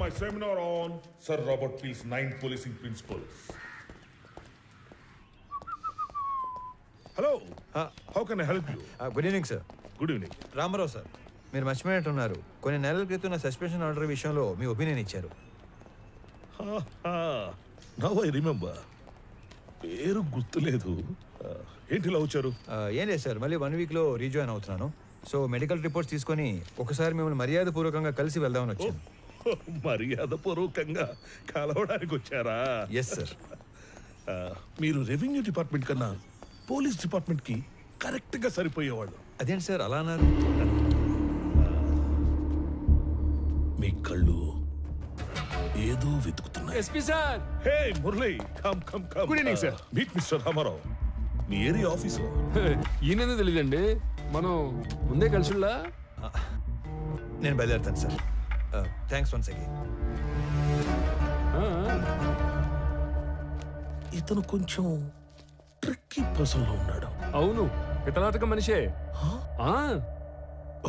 my seminar on Sir Robert Peel's 9 policing principles. Hello. How can I help you? Good evening, sir. Good evening. Ramarao sir, మీరు మర్చిపోయినట్టున్నారు. కొన్ని నెలల క్రితం నా suspension order విషయంలో మీ ఒపీనియన్ ఇచ్చారు. Now I remember. పేరు గుర్తులేదు. ఏంటి ఇలా వచ్చారు? ఏం లేదు సార్, మళ్ళీ 1 వీక్లో రీజాయిన్ అవుతున్నాను. సో మెడికల్ రిపోర్ట్స్ తీసుకొని ఒకసారి మిమ్మల్ని మర్యాదపూర్వకంగా కలిసి వెళ్దామని వచ్చాను. మర్యాదపూర్వకంగా కలవడానికి వచ్చారా? Yes sir. మీరు రెవెన్యూ డిపార్ట్మెంట్ కన్నా పోలీస్ డిపార్ట్మెంట్కి కరెక్ట్గా సరిపోయేవాళ్ళు. అదేంటి సార్ అలా అన్నారు? మీ కళ్ళు ఏదో వెతుకుతున్నాయి. SP sir. Hey Murali, come come come. Good evening sir. Meet mister Ramarao. మీ ఏరియా ఆఫీసు? ఈయన తెలియదండి, మనం ముందే కలిసిలా. నేను బయలుదేరుతాను సార్. Thanks once again. ఇతను కొంచెం ట్రిక్కీ పర్సన్ లో ఉన్నాడు. అవును, పితలాటక మనిషే.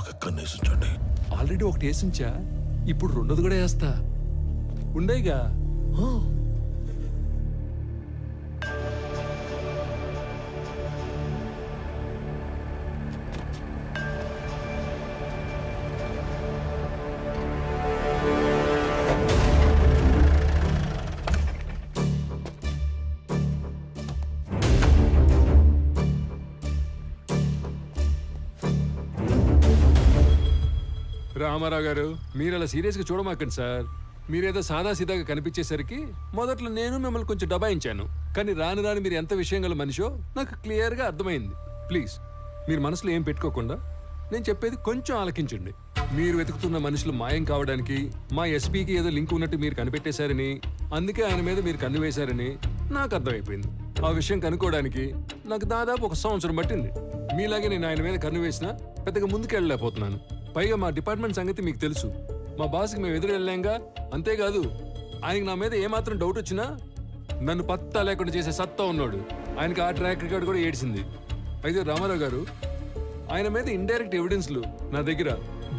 ఒక కన్నేసించండి. ఆల్రెడీ ఒకటి వేసించా, ఇప్పుడు రెండోది కూడా వేస్తా. ఉండేగా. రామారావు గారు, మీరు అలా సీరియస్గా చూడమాకండి సార్. మీరేదో సాదాసీదాగా కనిపించేసరికి మొదట్లో నేను మిమ్మల్ని కొంచెం దబాయించాను. కానీ రాను రాను మీరు ఎంత విషయం గల మనిషో నాకు క్లియర్గా అర్థమైంది. ప్లీజ్ మీరు మనసులో ఏం పెట్టుకోకుండా నేను చెప్పేది కొంచెం ఆలకించండి. మీరు వెతుకుతున్న మనుషులు మాయం కావడానికి మా ఎస్పీకి ఏదో లింక్ ఉన్నట్టు మీరు కనిపెట్టేశారని, అందుకే ఆయన మీద మీరు కన్ను వేశారని నాకు అర్థమైపోయింది. ఆ విషయం కనుక్కోవడానికి నాకు దాదాపు 1 సంవత్సరం పట్టింది. మీలాగే నేను ఆయన మీద కన్ను వేసినా పెద్దగా ముందుకెళ్ళలేకపోతున్నాను. పైగా మా డిపార్ట్మెంట్ సంగతి మీకు తెలుసు. మా బాస్కి మేము ఎదురు వెళ్ళాంగా. అంతేకాదు, ఆయనకి నా మీద ఏమాత్రం డౌట్ వచ్చినా నన్ను పత్తా లేకుండా చేసే సత్తా ఉన్నాడు. ఆయనకి ఆ ట్రాక్ రికార్డ్ కూడా ఏడ్చింది. అయితే రామారావు గారు, ఆయన మీద ఇండైరెక్ట్ ఎవిడెన్స్లు నా దగ్గర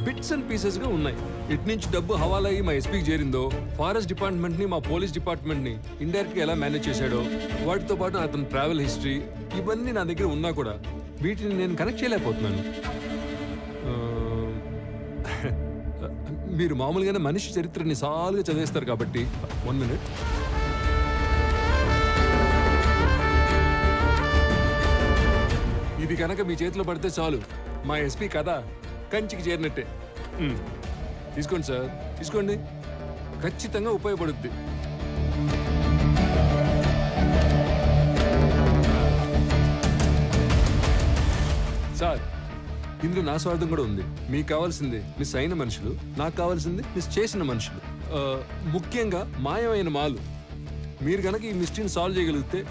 బిట్స్ అండ్ పీసెస్గా ఉన్నాయి. ఇటు నుంచి డబ్బు హవాలా అయ్యి మా ఎస్పీకి చేరిందో, ఫారెస్ట్ డిపార్ట్మెంట్ని మా పోలీస్ డిపార్ట్మెంట్ని ఇండైరెక్ట్గా ఎలా మేనేజ్ చేశాడో, వాటితో పాటు అతని ట్రావెల్ హిస్టరీ, ఇవన్నీ నా దగ్గర ఉన్నా కూడా వీటిని నేను కనెక్ట్ చేయలేకపోతున్నాను. మీరు మామూలుగానే మనిషి చరిత్రని సాలుగా చదివేస్తారు కాబట్టి 1 minute. ఇది కనుక మీ చేతిలో పడితే చాలు, మా ఎస్పీ కథ కంచికి చేరినట్టే. తీసుకోండి సార్, తీసుకోండి, ఖచ్చితంగా ఉపయోగపడుద్ది. సార్, ఇందులో నా స్వార్థం కూడా ఉంది. మీకు కావాల్సింది మిస్ అయిన మనుషులు, నాకు కావాల్సింది మిస్ చేసిన మనుషులు, ముఖ్యంగా మాయమైన మాలు. మీరు కనుక ఈ మిస్టరీని సాల్వ్ చేయగలిగితే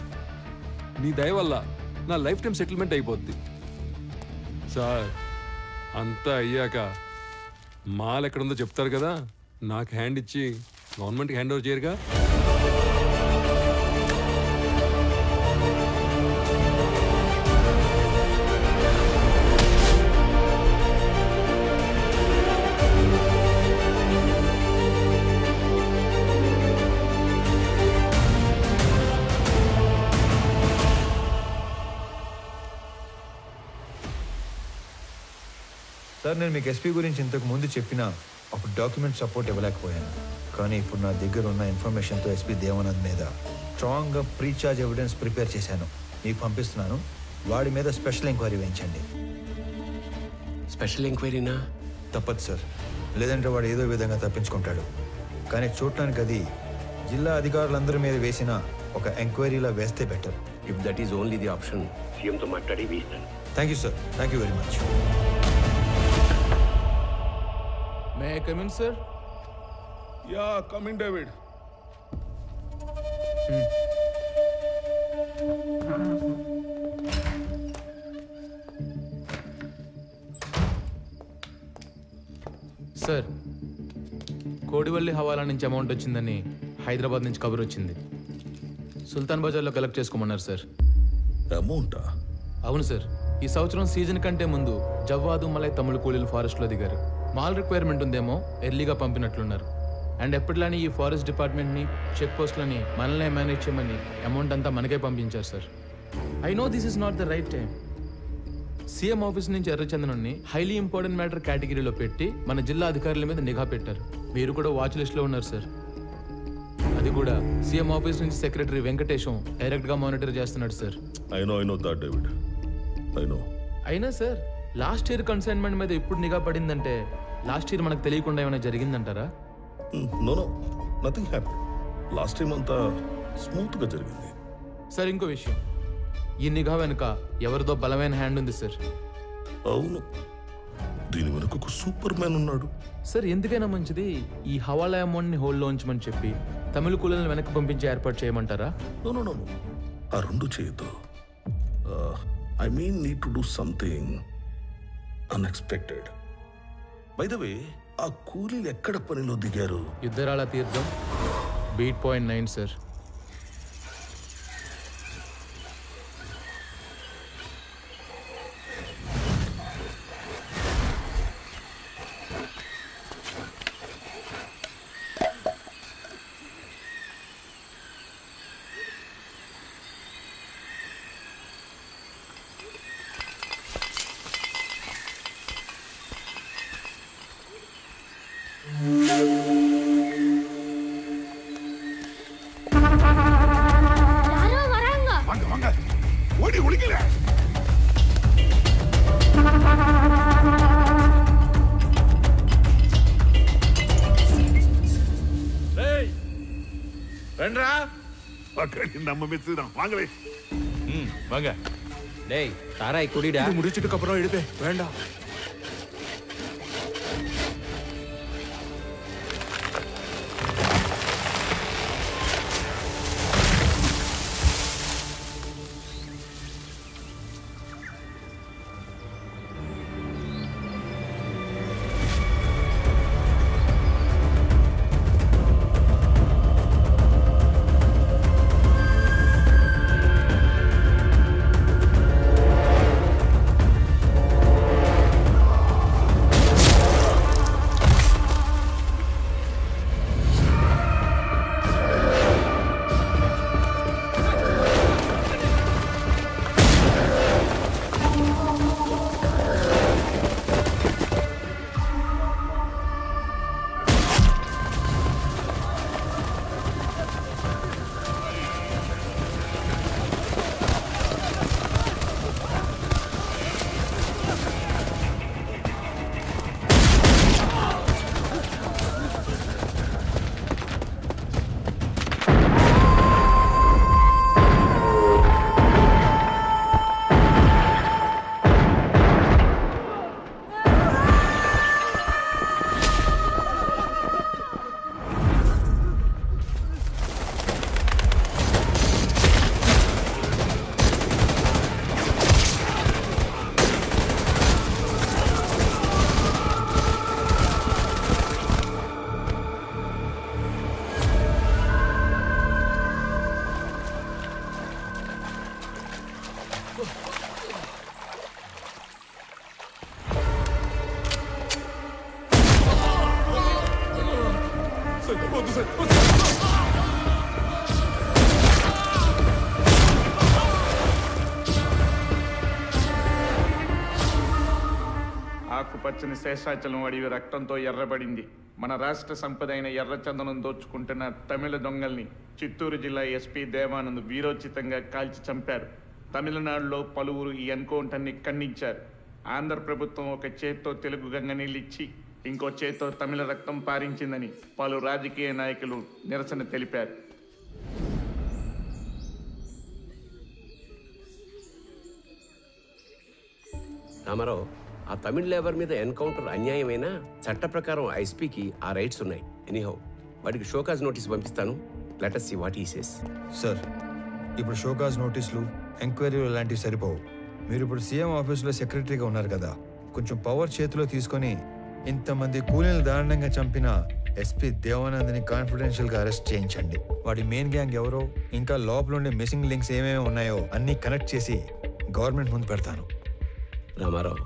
మీ దయ వల్ల నా లైఫ్ టైం సెటిల్మెంట్ అయిపోద్ది. సార్, అంతా అయ్యాక మాల్ ఎక్కడుందో చెప్తారు కదా, నాకు హ్యాండ్ ఇచ్చి గవర్నమెంట్కి హ్యాండ్ ఓవర్ చేయరుగా. సార్, నేను మీకు ఎస్పీ గురించి ఇంతకు ముందు చెప్పినా అప్పుడు డాక్యుమెంట్ సపోర్ట్ ఇవ్వలేకపోయాను. కానీ ఇప్పుడు నా దగ్గర ఉన్న ఇన్ఫర్మేషన్తో ఎస్పీ దేవానంద్ మీద స్ట్రాంగ్గా ప్రీఛార్జ్ ఎవిడెన్స్ ప్రిపేర్ చేశాను. మీకు పంపిస్తున్నాను. వాడి మీద స్పెషల్ ఎంక్వైరీ వేయించండి. స్పెషల్ ఎంక్వైరీనా? తప్పదు సార్, లేదంటే వాడు ఏదో విధంగా తప్పించుకుంటాడు. కానీ చూడటానికి అది జిల్లా అధికారులందరి మీద వేసిన ఒక ఎంక్వైరీలా వేస్తే better. If that is only the option, సీఎంతో మాట్లాడి వేస్తాను. Thank you sir, thank you very much. May I come in, sir? Yeah, come in, David. Sir, Kodivalli హవాలా నుంచి అమౌంట్ వచ్చిందని హైదరాబాద్ నుంచి కబుర్ వచ్చింది. సుల్తాన్ బజార్లో కలెక్ట్ చేసుకోమన్నారు సార్. అమౌంటా? అవును సార్, ఈ సంవత్సరం సీజన్ కంటే ముందు జవ్వాదు మలై తమిళ కూలీలు ఫారెస్ట్లో దిగారు. మాల్ రిక్వైర్మెంట్ ఉందేమో, ఎర్లీగా పంపినట్లున్నారు. అండ్ ఎప్పటిలానే ఈ ఫారెస్ట్ డిపార్ట్మెంట్ని చెక్ పోస్ట్లని మనల్నే మేనేజ్ చేయమని అమౌంట్ అంతా మనకే పంపించారు sir. I no this is not the right time. CM office నుంచి ఎర్రచందనాన్ని హైలీ ఇంపార్టెంట్ మ్యాటర్ కేటగిరీలో పెట్టి మన జిల్లా అధికారుల మీద నిఘా పెట్టారు. మీరు కూడా వాచ్ లిస్ట్లో ఉన్నారు సార్. అది కూడా సీఎం ఆఫీస్ నుంచి సెక్రటరీ వెంకటేశం డైరెక్ట్గా మానిటర్ చేస్తున్నాడు sir. I know that David, I know. అయినా సార్ లాస్ట్ ఇయర్ కన్సైన్మెంట్ మీద ఇప్పుడు నిఘా పడిందంటే లాస్ట్ ఇయర్ మనకు తెలియకుండా ఏమైనా జరిగిందంటారా? No nothing happy. Last time అంతా స్మూత్గా జరిగింది. సార్ ఇంకో విషయం, ఈ నిఘా వెనుక ఎవరిదో బలమైన హ్యాండ్ ఉంది సార్. అవును, దీని వెనుక ఒక సూపర్ మ్యాన్ ఉన్నాడు. సార్ ఎందుకైనా మంచిది ఈ హవాలా అమౌంట్ని హోల్డ్లో ఉంచమని చెప్పి తమిళ కూలీలను వెనక్కి పంపించి ఏర్పాటు చేయమంటారా? నో ఆ రెండు చేయొద్దు. I mean need to do something unexpected. By the వే, ఆ కూలీలు ఎక్కడ పనిలో దిగారు? యుద్ధరాల తీర్థం బీట్ పాయింట్ 9 సార్. வாங்க. டேய் தாராய் குடிடா. முடிச்சிட்டு அப்புறம் எடுப்பே. வேண்டாம். ఆకుపచ్చని శేషాచలం అడవి రక్తంతో ఎర్రబడింది. మన రాష్ట్ర సంపద అయిన ఎర్రచందనం దోచుకుంటున్న తమిళ దొంగల్ని చిత్తూరు జిల్లా ఎస్పీ దేవానంద్ వీరోచితంగా కాల్చి చంపారు. తమిళనాడులో పలువురు ఈ ఎన్కౌంటర్ని ఖండించారు. ఆంధ్ర ప్రభుత్వం ఒక చేత్తో తెలుగు గంగ నీళ్ళిచ్చి ఇంకో చేత్తో తమిళ రక్తం పారించిందని పలు రాజకీయ నాయకులు నిరసన తెలిపారు. రామారావు, ఆ తమిళ లేబర్ మీద ఎన్కౌంటర్ అన్యాయమైనా చట్ట ప్రకారం ఐస్పీకి ఆ రైట్స్ ఉన్నాయి. ఎనీహౌ వాడికి షోకాజ్ నోటీస్ పంపిస్తాను. Let us see what he says. Sir, ఇప్పుడు షోకాజ్ నోటీసులు ఎంక్వైరీలు లాంటివి సరిపోవు. మీరు ఇప్పుడు సీఎం ఆఫీసులో సెక్రటరీగా ఉన్నారు కదా, కొంచెం పవర్ చేతిలో తీసుకొని ఇంతమంది కూలీలు దారుణంగా చంపిన ఎస్పీ దేవానంద్ని కాన్ఫిడెన్షియల్గా అరెస్ట్ చేయించండి. వాడి మెయిన్ గ్యాంగ్ ఎవరో, ఇంకా లోపల ఉండే మిస్సింగ్ లింక్స్ ఏమేమి ఉన్నాయో అన్నీ కనెక్ట్ చేసి గవర్నమెంట్ ముందు పెడతాను. రామారావు,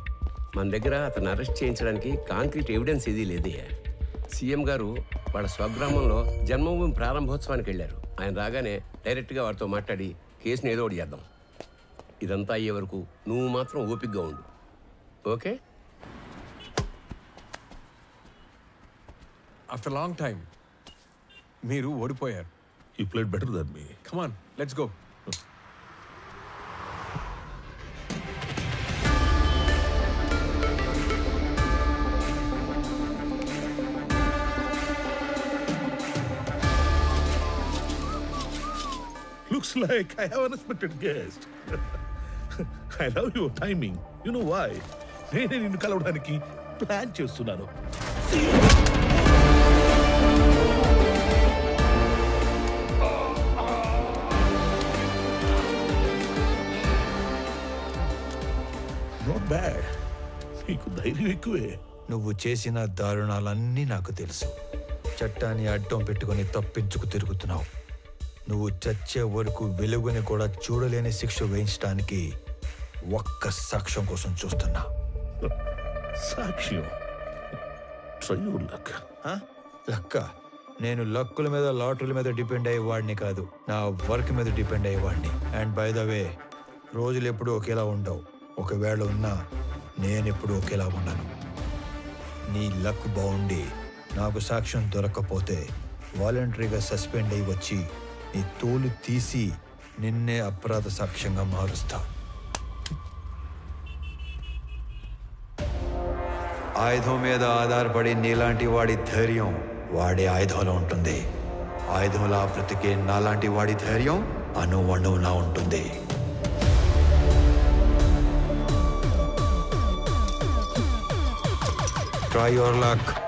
మన దగ్గర అతను అరెస్ట్ చేయించడానికి కాంక్రీట్ ఎవిడెన్స్ ఏదీ లేదే. సీఎం గారు వాళ్ళ స్వగ్రామంలో జన్మభూమి ప్రారంభోత్సవానికి వెళ్ళారు. ఆయన రాగానే డైరెక్ట్గా వారితో మాట్లాడి కేసుని ఏదో ఒకటి చేద్దాం. ఇదంతా అయ్యే వరకు నువ్వు మాత్రం ఓపికగా ఉండు. ఓకే? ఆఫ్టర్ లాంగ్ టైం మీరు ఓడిపోయారు. You played better than me. Come on let's go. Looks like I have an unexpected guest. I love your timing. You know why? నేనే నిన్ను కలవడానికి ప్లాన్ చేస్తున్నాను. Not bad. నీకు ధైర్యం ఎక్కువే. నువ్వు చేసిన దారుణాలన్నీ నాకు తెలుసు. చట్టాన్ని అడ్డం పెట్టుకుని తప్పించుకు తిరుగుతున్నావు. నువ్వు చచ్చే వరకు వెలుగుని కూడా చూడలేని శిక్ష వేయించడానికి ఒక్క సాక్ష్యం కోసం చూస్తున్నా. సాక్ష్యం? Try your luck. లక్క? నేను లక్కుల మీద లాటరీల మీద డిపెండ్ అయ్యేవాడిని కాదు, నా వర్క్ మీద డిపెండ్ అయ్యేవాడిని. అండ్ బై ద వే, రోజులు ఎప్పుడు ఒకేలా ఉండవు. ఒకవేళ ఉన్నా నేనెప్పుడు ఒకేలా ఉన్నాను. నీ లక్ బాగుండి నాకు సాక్ష్యం దొరకకపోతే వాలంటరీగా సస్పెండ్ అయ్యి వచ్చి నీ తోలు తీసి నిన్నే అపరాధ సాక్ష్యంగా మారుస్తా. ఆయుధం మీద ఆధారపడి నీలాంటి వాడి ధైర్యం వాడే ఆయుధంలో ఉంటుంది. ఆయుధంలా బ్రతికే నాలాంటి వాడి ధైర్యం అణువణువులా ఉంటుంది. Try your luck.